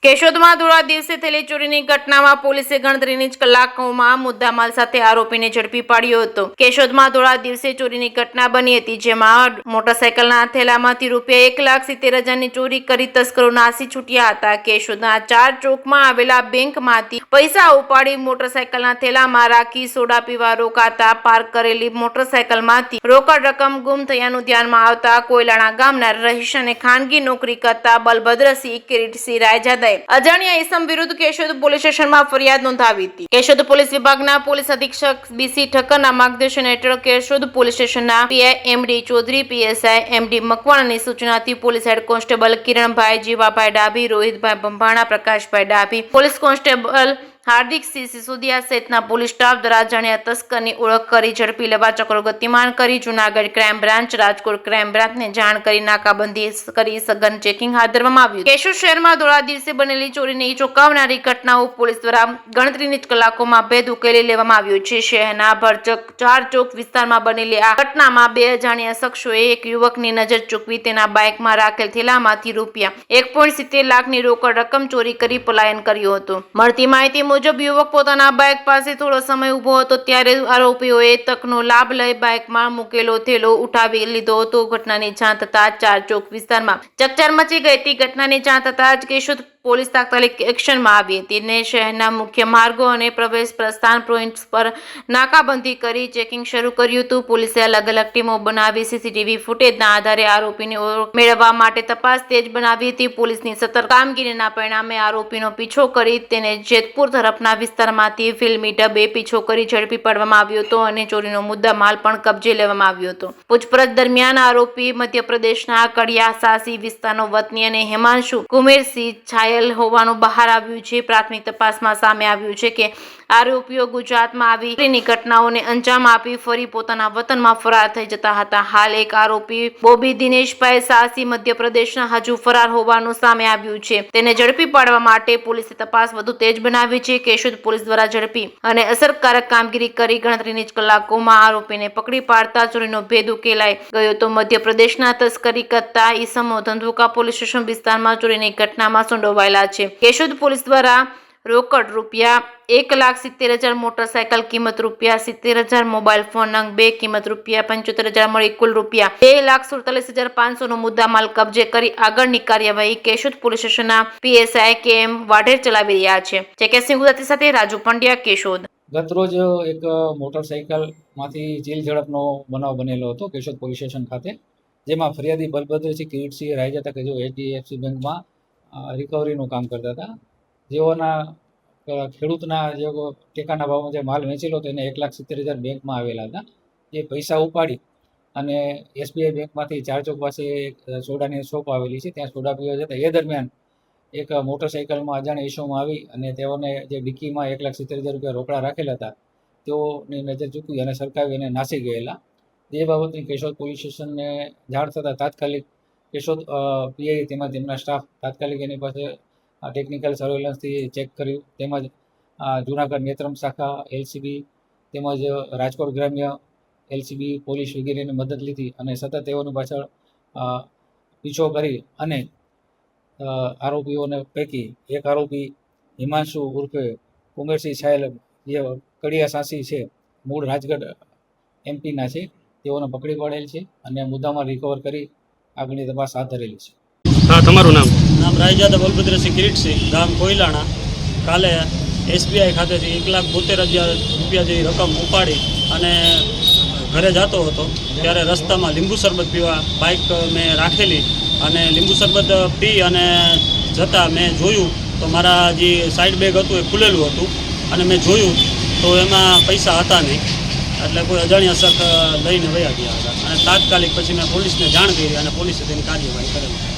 કેશોદમાં ધોળા દિવસે થયેલી ચોરીની ઘટનામાં પોલીસે ગણતરીની જ કલાકોમાં મુદ્દામાલ સાથે આરોપીને ઝડપી પાડ્યો હતો। કેશોદમાં ધોળા દિવસે ચોરીની ઘટના બની હતી, જેમાં મોટરસાયકલના થેલામાંથી ₹1,70,000ની ચોરી કરી તસ્કરો નાસી છૂટ્યા હતા। કેશોદના 4 ચોકમાં આવેલા બેંકમાંથી પૈસા ઉપાડી મોટરસાયકલના થેલામાં રાખી સોડા પીવા રોકાતા પાર્ક કરેલી મોટરસાયકલમાંથી રોકડ રકમ ગુમ થયાનું ધ્યાનમાં આવતા કોયલાણા ગામના રહીશ અને ખાનગી નોકરી કરતા બલભદ્રસિંહ કિરીટસિંહ રાયજાદા અજાણ્યા ઈસમ વિરુદ્ધ કેશોદ પોલીસ સ્ટેશનમાં ફરિયાદ નોંધાવી હતી। કેશોદ પોલીસ વિભાગના પોલીસ અધિક્ષક BC ઠક્કરના માર્ગદર્શન હેઠળ કેશોદ પોલીસ સ્ટેશનના PI MD Chaudhari, PSI MD મકવાણાની સૂચનાથી police head constable Kiranbhai Jivabhai Dabhi, Rohitbhai Bambhana, Prakashbhai Dabhi, police constable Hardiksinh Sisodiya સહિતના પોલીસ સ્ટાફ દ્વારા અજાણ્યા તસ્કરની ઓળખ કરી ઝડપી લેવા ચક્રો ગતિમાન કરી Junagadh crime branch, Rajkot crime બ્રાન્ચને જાણ કરી નાકાબંધી કરી સઘન ચેકિંગ હાથ ધરવામાં આવ્યું। કેશોદ શહેરમાં ધોળા દિવસે બનેલી ચોરીની ચોંકાવનારી ઘટનાઓ પોલીસ દ્વારા ગણતરીની જ કલાકોમાં ભેદ ઉકેલી લેવામાં આવ્યો છે। શહેરના ભરચક 4 ચોક વિસ્તારમાં બનેલી આ ઘટનામાં 2 અજાણ્યા શખ્સોએ એક યુવકની નજર ચૂકવી તેના બાઇકમાં રાખેલ થેલામાંથી ₹1.70 લાખની રોકડ રકમ ચોરી કરી પલાયન કર્યું હતું। મળતી માહિતી મુજબ યુવક પોતાના બાઇક પાસે થોડો સમય ઊભો હતો ત્યારે આરોપીઓએ તકનો લાભ લઈ બાઇકમાં મૂકેલો થેલો ઉઠાવી લીધો હતો। ઘટનાની જાણ થતાં 4 ચોક વિસ્તારમાં ચકચાર મચી ગઈ હતી। ઘટનાની જાણ થતાં જ કેશોદ પોલીસ તાત્કાલિક એક્શનમાં આવી હતી ને શહેરના મુખ્ય માર્ગો અને પ્રવેશ પ્રસ્થાન પોઈન્ટ્સ પર નાકાબંધી કરી ચેકિંગ શરૂ કર્યું હતું। પોલીસે અલગ અલગ ટીમો બનાવી CCTV ફૂટેજના આધારે આરોપીની ઓળખ મેળવવા માટે તપાસ તેજ બનાવી હતી। પોલીસની સતર્ક કામગીરીના પરિણામે આરોપીનો પીછો કરી તેને જેતપુર તરફના વિસ્તારમાંથી ફિલ્મી ઢબે પીછો કરી ઝડપી પાડવામાં આવ્યો હતો અને ચોરીનો મુદ્દા માલ પણ કબજે લેવામાં આવ્યો હતો। પૂછપરછ દરમિયાન આરોપી મધ્યપ્રદેશના કડિયા સાસી વિસ્તારનો વતની અને હેમાંશુ કુમેરસિંહ છાયલ હોવાનું બહાર આવ્યું છે। પ્રાથમિક તપાસમાં સામે આવ્યું છે કે આરોપીઓ ગુજરાતમાં આવી ચોરીની ઘટનાઓને અંજામ આપી ફરી પોતાના વતનમાં ફરાર થઈ જતા હતા। હાલ એક આરોપી બોબી દિનેશભાઈ સાસી મધ્યપ્રદેશના હજુ ફરાર હોવાનું સામે આવ્યું છે। તેને ઝડપી પાડવા માટે પોલીસે તપાસ વધુ તેજ બનાવી છે। કેશોદ પોલીસ દ્વારા ઝડપી અને અસરકારક કામગીરી કરી ગણતરીની જ કલાકોમાં આરોપીને પકડી પાડતા ચોરીનો ભેદ ઉકેલાઈ ગયો તો મધ્યપ્રદેશના તસ્કરી કરતા ઈસમો ધંધુકા પોલીસ સ્ટેશન વિસ્તારમાં ચોરીની ઘટનામાં સંડોવાયેલા છે। કેશોદ પોલીસ દ્વારા રોકડ ₹1,70,000, મોટરસાયકલ કિંમત ₹70,000, મોબાઈલ ફોન નંગ 2 કિંમત ₹75,000 મળી કુલ ₹2,47,500નો મુદ્દામાલ કબજે કરી આગળની કાર્યવાહી કેશોદ પોલીસ સ્ટેશનના PSI KM વાઢેર ચલાવી રહ્યા છે। ચેકેસિંહ ગુજરાતી સાથે રાજુ પંડ્યા, કેશોદ। ગતરોજ એક મોટરસાયકલમાંથી ચીલ ઝડપનો બનાવ બનેલો હતો કેશોદ પોલીસ સ્ટેશન ખાતે, જેમાં ફરિયાદી બલભદ્રસિંહ કિરીટસિંહ રાયજાદા કે જેઓ HDFC બેંકમાં રિકવરીનું કામ કરતા હતા, જેઓના ખેડૂતના જે ટેકાના ભાવમાં જે માલ વેચેલો હતો એને 1,70,000 બેંકમાં આવેલા હતા। એ પૈસા ઉપાડી અને SBI બેંકમાંથી 4 ચોક પાસે એક સોડાની શોપ આવેલી છે, ત્યાં સોડા પીવા જતા એ દરમિયાન એક મોટરસાયકલમાં અજાણ્યા ઈસમો આવી અને તેઓને જે ડિક્કીમાં 1,70,000 રોકડા રાખેલા હતા તેઓની નજર ચૂકવી અને સરકાવી અને નાસી ગયેલા। એ બાબતની કેશોદ પોલીસ સ્ટેશનને જાણ થતાં તાત્કાલિક કેશોદ PI તેમજ તેમના સ્ટાફ તાત્કાલિક એની પાસે ટેકનિકલ સર્વેલન્સથી ચેક કર્યું, તેમજ જૂનાગઢ નેત્રમ શાખા LCB તેમજ રાજકોટ ગ્રામ્ય LCB પોલીસ વગેરેની મદદ લીધી અને સતત તેઓની પાછળ પીછો કરી અને આરોપીઓને પૈકી એક આરોપી હિમાંશુ ઉર્ફે કુમેરસિંહ છાયલ જે કડિયા સાસી છે, મૂળ રાજગઢ MPના છે, તેઓને પકડી પાડેલ છે અને મુદ્દામાં રિકવર કરી આગળની તપાસ હાથ ધરેલી છે। હા, તમારું નામ? રાયજાદા બલભદ્રસિંહ કિરીટસિંહ, ગામ કોયલાણા। કાલે SBI ખાતેથી ₹1,72,000 જેવી રકમ ઉપાડી અને ઘરે જતો હતો ત્યારે રસ્તામાં લીંબુ શરબત પીવા બાઇક મેં રાખેલી અને લીંબુ શરબત પી અને જતાં મેં જોયું તો મારા જે સાઈડ બેગ હતું એ ખુલેલું હતું અને મેં જોયું તો એમાં પૈસા હતા નહીં, એટલે કોઈ અજાણ્યા શખ્સ લઈને વયા ગયા હતા અને તાત્કાલિક પછી મેં પોલીસને જાણ કરી અને પોલીસે તેની કાર્યવાહી કરેલી।